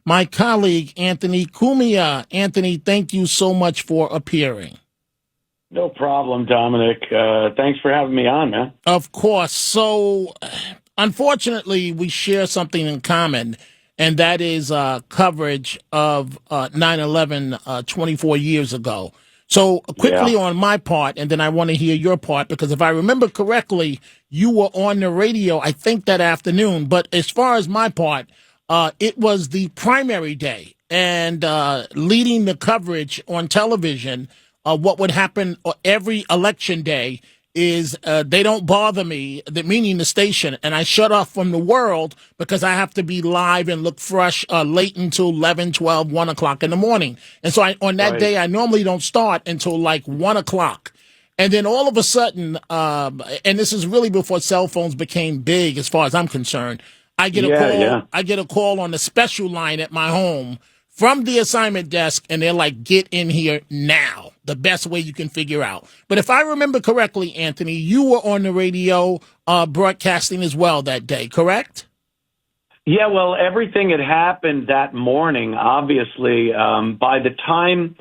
my colleague, Anthony Cumia. Anthony, thank you so much for appearing. No problem, Dominic. Thanks for having me on, man. Of course. So, unfortunately, we share something in common, and that is coverage of 9/11 24 years ago. So, quickly Yeah. on my part, and then I want to hear your part, because if I remember correctly, you were on the radio, I think, that afternoon. But as far as my part, it was the primary day, and leading the coverage on television. What would happen every election day is they don't bother me, meaning the station, and I shut off from the world because I have to be live and look fresh late until 11, 12, 1 o'clock in the morning. And so on that Right. day, I normally don't start until like 1 o'clock. And then all of a sudden, and this is really before cell phones became big as far as I'm concerned, I get a Yeah, call. yeah. I get a call on the special line at my home from the assignment desk, and they're like, "Get in here now." The best way you can figure out. But if I remember correctly, Anthony, you were on the radio broadcasting as well that day, correct? Yeah, well, everything had happened that morning, obviously. By the time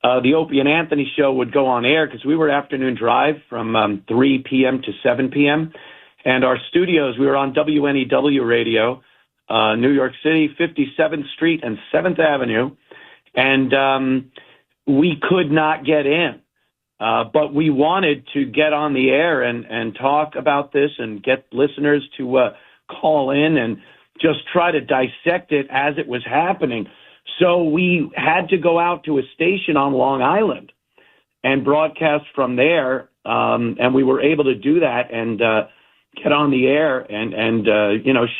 the Opie and Anthony show would go on air, because we were afternoon drive from 3 p.m. to 7 p.m., and our studios, we were on WNEW radio, New York City, 57th Street and 7th Avenue, and we could not get in. But we wanted to get on the air and talk about this and get listeners to call in and just try to dissect it as it was happening. So we had to go out to a station on Long Island and broadcast from there, and we were able to do that and get on the air and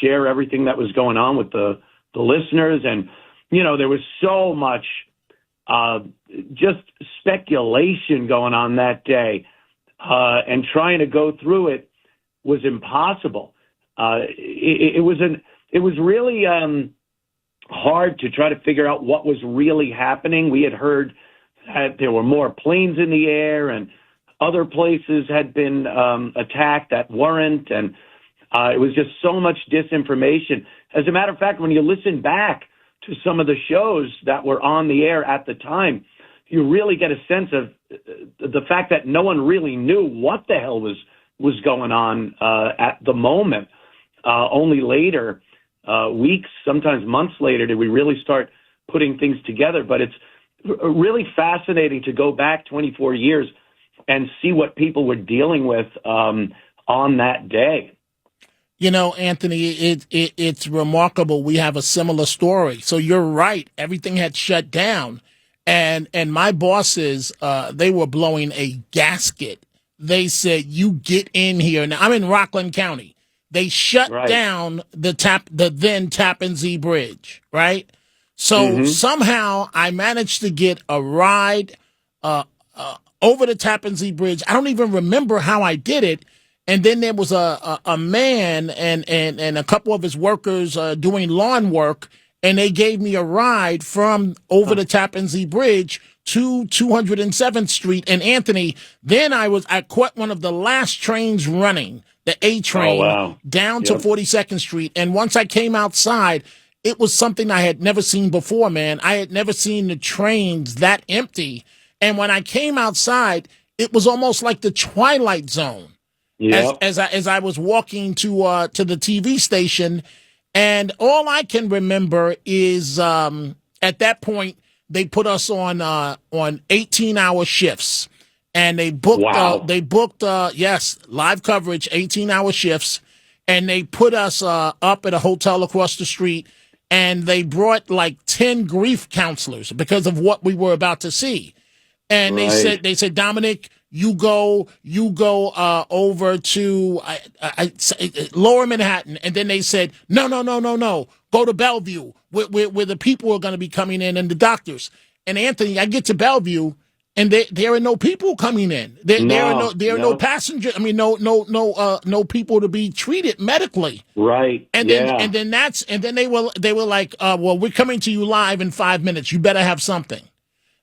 share everything that was going on with the listeners. And there was so much just speculation going on that day, and trying to go through it was impossible. It was really hard to try to figure out what was really happening. We had heard that there were more planes in the air and other places had been attacked that weren't, and it was just so much disinformation. As a matter of fact, when you listen back to some of the shows that were on the air at the time, you really get a sense of the fact that no one really knew what the hell was going on at the moment. Only later, weeks, sometimes months later, did we really start putting things together. But it's really fascinating to go back 24 years and see what people were dealing with on that day. Anthony, it's remarkable. We have a similar story. So you're right. Everything had shut down. And my bosses, they were blowing a gasket. They said, "You get in here." Now, I'm in Rockland County. They shut Right. down the then Tappan Zee Bridge, right? So Mm-hmm. somehow I managed to get a ride over the Tappan Zee Bridge. I don't even remember how I did it. And then there was a man and a couple of his workers doing lawn work, and they gave me a ride from over the Tappan Zee Bridge to 207th Street. And Anthony, then I caught one of the last trains running, the A train, Oh, wow. down to Yep. 42nd Street. And once I came outside, it was something I had never seen before, man. I had never seen the trains that empty. And when I came outside, it was almost like the Twilight Zone. Yep. As I was walking to the TV station, and all I can remember is at that point they put us on 18-hour shifts, and they booked Wow. yes, live coverage, 18-hour shifts, and they put us up at a hotel across the street, and they brought like 10 grief counselors because of what we were about to see. And Right. they said, Dominic, you go over to Lower Manhattan. And then they said, no, go to Bellevue where the people are going to be coming in and the doctors. And Anthony, I get to Bellevue and there are no people coming in. There are no No. passengers. I mean, no people to be treated medically. Right. And Yeah. then they were like, well, we're coming to you live in 5 minutes. You better have something.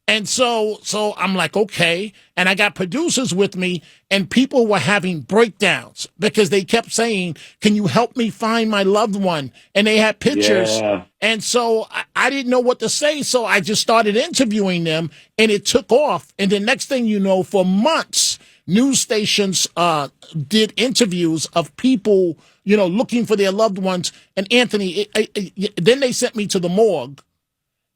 And so I'm like, okay. And I got producers with me, and people were having breakdowns because they kept saying, can you help me find my loved one? And they had pictures. Yeah. And so I didn't know what to say. So I just started interviewing them, and it took off. And the next thing you know, for months, news stations did interviews of people, looking for their loved ones. And Anthony, then they sent me to the morgue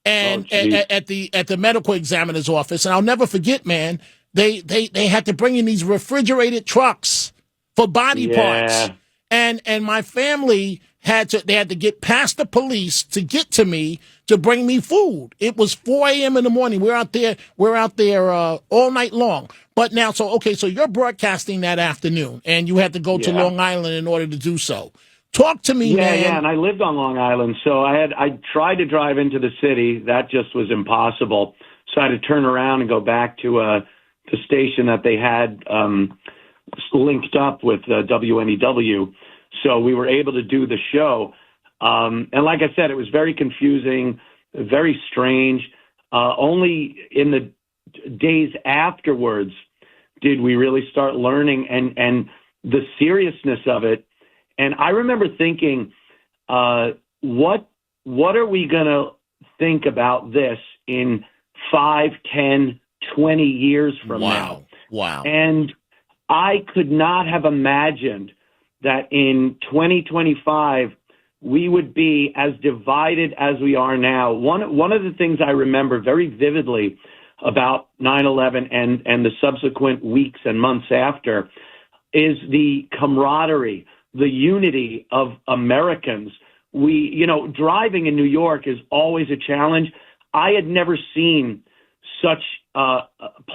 Oh, and geez. at the medical examiner's office, and I'll never forget, man. They had to bring in these refrigerated trucks for body parts, Yeah. and my family had to get past the police to get to me to bring me food. It was 4 a.m. in the morning. We're out there all night long. But now, so you're broadcasting that afternoon, and you had to go to Yeah. Long Island in order to do so. Talk to me, Yeah, man. and I lived on Long Island, so I tried to drive into the city. That just was impossible. So I had to turn around and go back to the station that they had linked up with WNEW. So we were able to do the show. And like I said, it was very confusing, very strange. Only in the days afterwards did we really start learning and the seriousness of it. And I remember thinking, what are we going to think about this in 5, 10, 20 years from now? Wow. And I could not have imagined that in 2025, we would be as divided as we are now. One of the things I remember very vividly about 9/11 and the subsequent weeks and months after is the camaraderie, the unity of Americans. Driving in New York is always a challenge. I had never seen such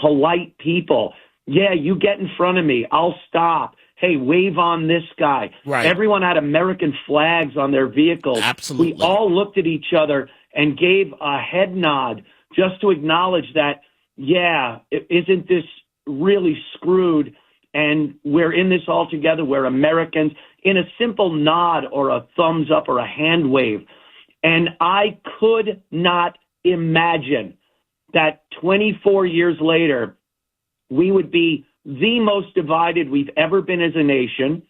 polite people. Yeah, you get in front of me, I'll stop. Hey, wave on this guy. Right. Everyone had American flags on their vehicles. Absolutely. We all looked at each other and gave a head nod just to acknowledge that, yeah, isn't this really screwed? And we're in this all together. We're Americans, in a simple nod or a thumbs up or a hand wave. And I could not imagine that 24 years later, we would be the most divided we've ever been as a nation.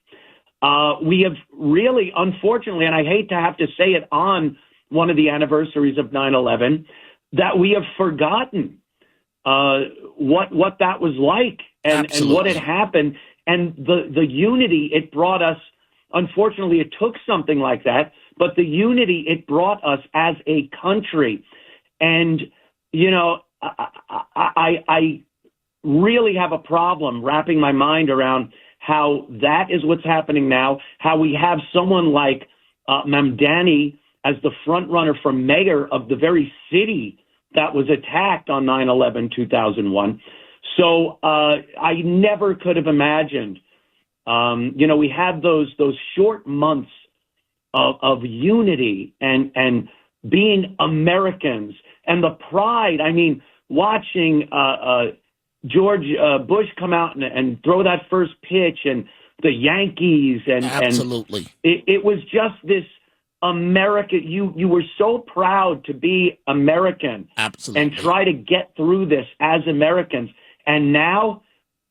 We have really, unfortunately, and I hate to have to say it on one of the anniversaries of 9/11, that we have forgotten what that was like and what had happened and the unity it brought us. Unfortunately, it took something like that, but the unity it brought us as a country. And, I really have a problem wrapping my mind around how that is what's happening now, how we have someone like Mamdani as the front runner for mayor of the very city that was attacked on 9/11/2001. So I never could have imagined. We had those short months of unity and being Americans and the pride. I mean, watching George Bush come out and throw that first pitch and the Yankees and absolutely. And it was just this America. You were so proud to be American. Absolutely. And try to get through this as Americans. And now,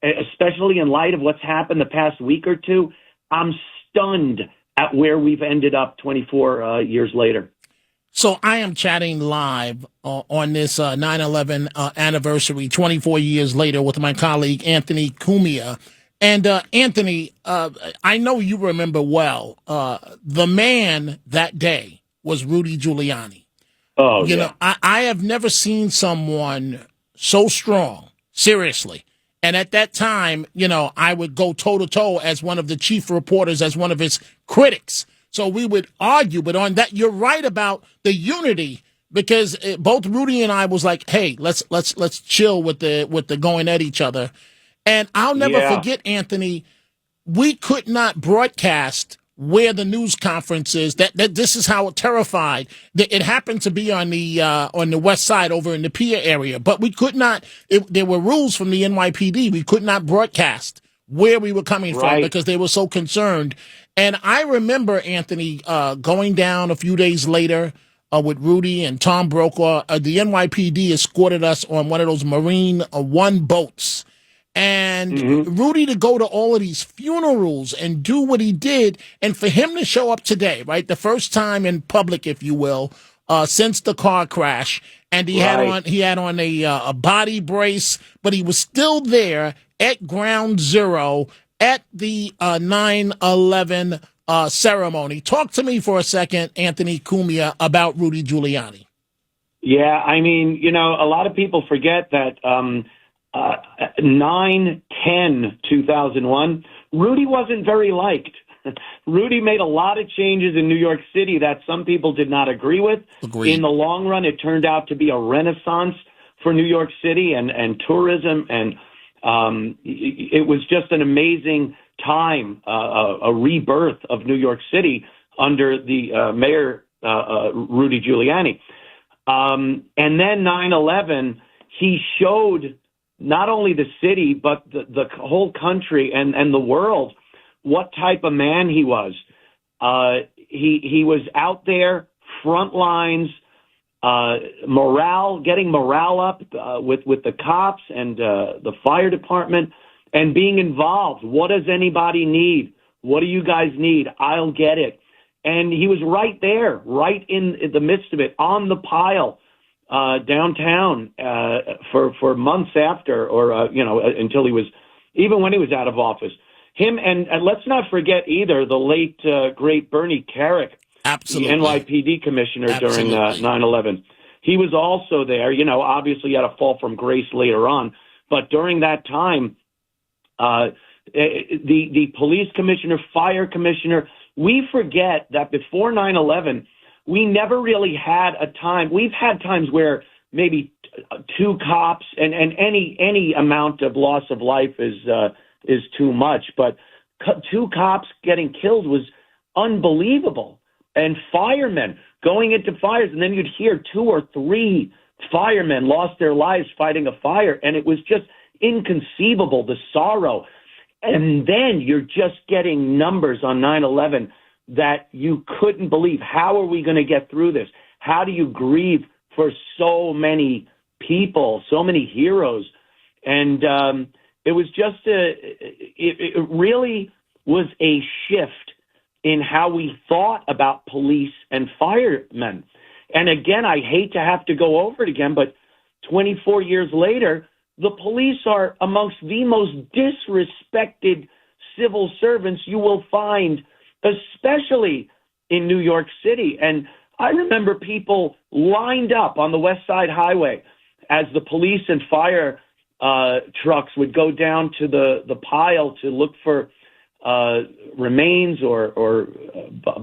especially in light of what's happened the past week or two, I'm stunned at where we've ended up 24 years later. So I am chatting live on this 9/11 anniversary 24 years later with my colleague, Anthony Cumia. And Anthony, I know you remember well, the man that day was Rudy Giuliani. Oh, you know, I have never seen someone so strong, seriously. And at that time, I would go toe-to-toe as one of the chief reporters, as one of his critics. So we would argue, but on that, you're right about the unity, because both Rudy and I was like, hey, let's chill with the going at each other. And I'll never forget, Anthony, we could not broadcast where the news conference is. That this is how terrified. It happened to be on the west side over in the Pier area, but we could not. There were rules from the NYPD. We could not broadcast where we were coming from because they were so concerned. And I remember, Anthony, going down a few days later. with Rudy and Tom Brokaw. The NYPD escorted us on one of those Marine One boats. And Rudy to go to all of these funerals and do what he did, and for him to show up today, right, the first time in public, if you will, since the car crash, and he had on a body brace, but he was still there at Ground Zero at the 9/11 ceremony. Talk to me for a second, Anthony Cumia, about Rudy Giuliani. Yeah, I mean, a lot of people forget that 9/10/2001, Rudy wasn't very liked. Rudy made a lot of changes in New York City that some people did not agree with. Agreed. In the long run, it turned out to be a renaissance for New York City and tourism, and it was just an amazing time, a rebirth of New York City under the mayor, Rudy Giuliani. And then 9/11, he showed not only the city, but the whole country and the world what type of man he was. He was out there, front lines, getting morale up with the cops and the fire department, and being involved. What does anybody need? What do you guys need? I'll get it. And he was right there, right in the midst of it, on the pile downtown for months after, or until he was, even when he was out of office. Him and let's not forget either the late great Bernie Carrick, Absolutely. the NYPD commissioner during 9/11. He was also there. Obviously he had a fall from grace later on, but during that time, the police commissioner, fire commissioner. We forget that before 9/11, we never really had a time. We've had times where maybe two cops and any amount of loss of life is too much, but two cops getting killed was unbelievable. And firemen going into fires, and then you'd hear 2 or 3 firemen lost their lives fighting a fire, and it was just inconceivable, the sorrow. And then you're just getting numbers on 9/11 that you couldn't believe. How are we going to get through this? How do you grieve for so many people, so many heroes? And it was just it really was a shift in how we thought about police and firemen. And again, I hate to have to go over it again, but 24 years later, the police are amongst the most disrespected civil servants you will find, especially in New York City. And I remember people lined up on the West Side Highway as the police and fire trucks would go down to the pile to look for remains or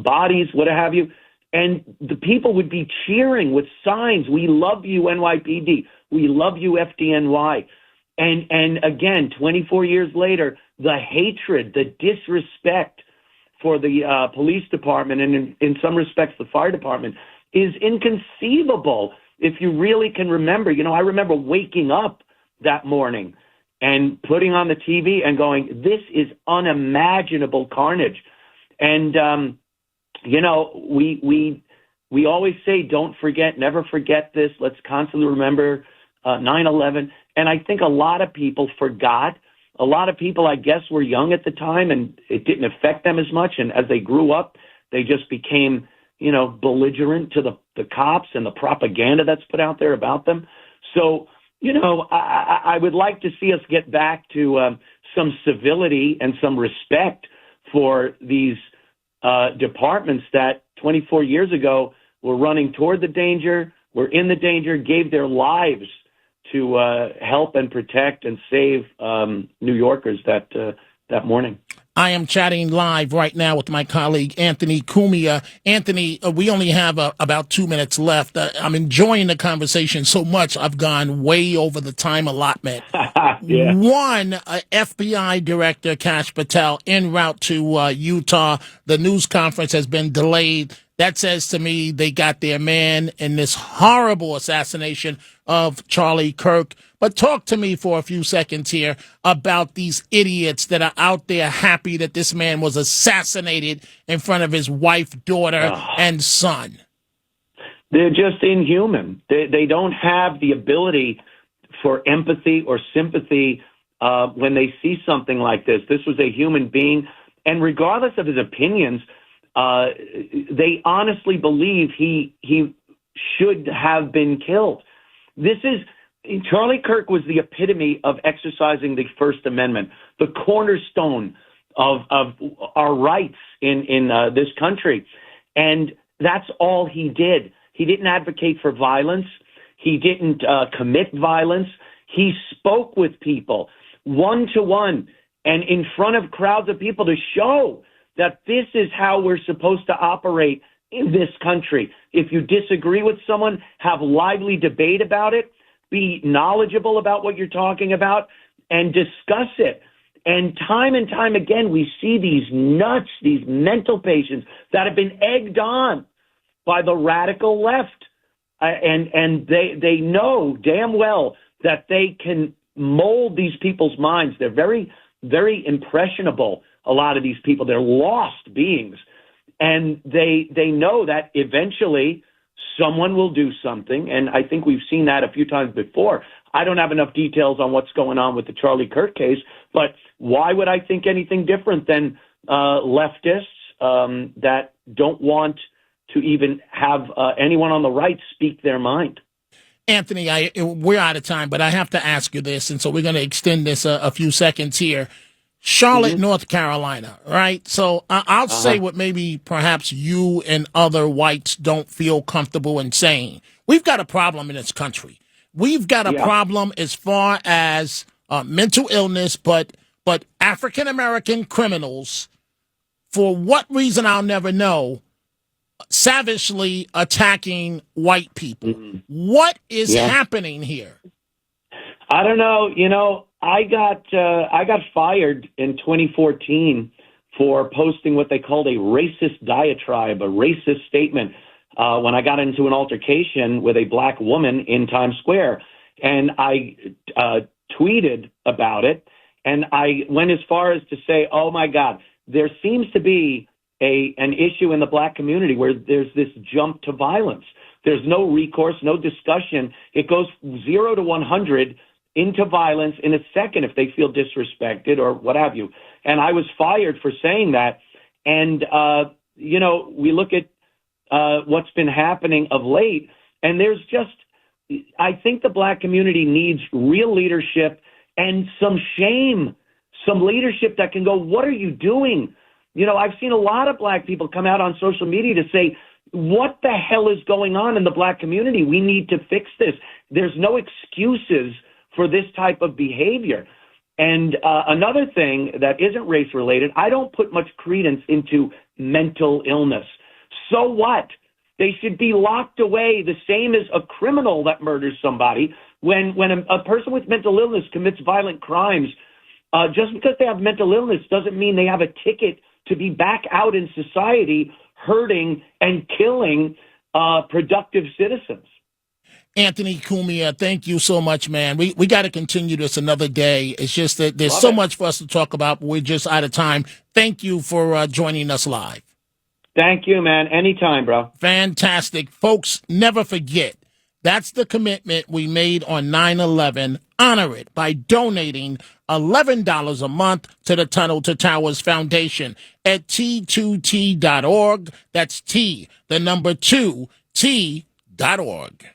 bodies, what have you. And the people would be cheering with signs, "We love you, NYPD. We love you, FDNY." And again, 24 years later, the hatred, the disrespect for the police department and in some respects the fire department is inconceivable if you really can remember. I remember waking up that morning and putting on the TV and going, this is unimaginable carnage. And, we always say, don't forget, never forget this. Let's constantly remember 9/11. And I think a lot of people forgot. A lot of people, I guess, were young at the time and it didn't affect them as much. And as they grew up, they just became, belligerent to the cops and the propaganda that's put out there about them. So, I would like to see us get back to some civility and some respect for these departments that 24 years ago were running toward the danger, were in the danger, gave their lives to help and protect and save New Yorkers that morning. I am chatting live right now with my colleague, Anthony Cumia. Anthony, we only have about 2 minutes left. I'm enjoying the conversation so much, I've gone way over the time allotment. Yeah. One, FBI Director Kash Patel en route to Utah. The news conference has been delayed. That says to me they got their man in this horrible assassination of Charlie Kirk. But talk to me for a few seconds here about these idiots that are out there happy that this man was assassinated in front of his wife, daughter, and son. They're just inhuman. They don't have the ability for empathy or sympathy when they see something like this. This was a human being, and regardless of his opinions, they honestly believe he should have been killed. Charlie Kirk was the epitome of exercising the First Amendment, the cornerstone of our rights in this country, and that's all he did. He didn't advocate for violence. He didn't commit violence. He spoke with people one-to-one and in front of crowds of people to show that this is how we're supposed to operate in this country. If you disagree with someone, have lively debate about it, be knowledgeable about what you're talking about, and discuss it. And time again, we see these nuts, these mental patients that have been egged on by the radical left. And they know damn well that they can mold these people's minds. They're very, very impressionable, a lot of these people. They're lost beings. And they know that eventually someone will do something. And I think we've seen that a few times before. I don't have enough details on what's going on with the Charlie Kirk case, but why would I think anything different than leftists that don't want to even have anyone on the right speak their mind? Anthony, we're out of time, but I have to ask you this, and so we're going to extend this a few seconds here. Charlotte, North Carolina, right? So I'll say what maybe perhaps you and other whites don't feel comfortable in saying. We've got a problem in this country. We've got a problem as far as mental illness, but African-American criminals, for what reason I'll never know, savagely attacking white people. What is happening here? I don't know. You know, I got fired in 2014 for posting what they called a racist diatribe, a racist statement, when I got into an altercation with a black woman in Times Square. And I tweeted about it, and I went as far as to say, oh, my God, there seems to be an issue in the black community where there's this jump to violence. There's no recourse, no discussion. It goes 0 to 100 into violence in a second if they feel disrespected or what have you. And I was fired for saying that. And, you know, we look at what's been happening of late, and there's just, I think the black community needs real leadership and some shame, some leadership that can go, what are you doing? You know, I've seen a lot of black people come out on social media to say, what the hell is going on in the black community? We need to fix this. There's no excuses for this type of behavior. And another thing that isn't race related, I don't put much credence into mental illness. So what? They should be locked away the same as a criminal that murders somebody. When a person with mental illness commits violent crimes, just because they have mental illness doesn't mean they have a ticket to be back out in society hurting and killing productive citizens. Anthony Cumia, thank you so much, man. We got to continue this another day. It's just that there's so much for us to talk about, but we're just out of time. Thank you for joining us live. Thank you, man. Anytime, bro. Fantastic. Folks, never forget, that's the commitment we made on 9/11. Honor it by donating $11 a month to the Tunnel to Towers Foundation at T2T.org. That's T, the number 2, T.org.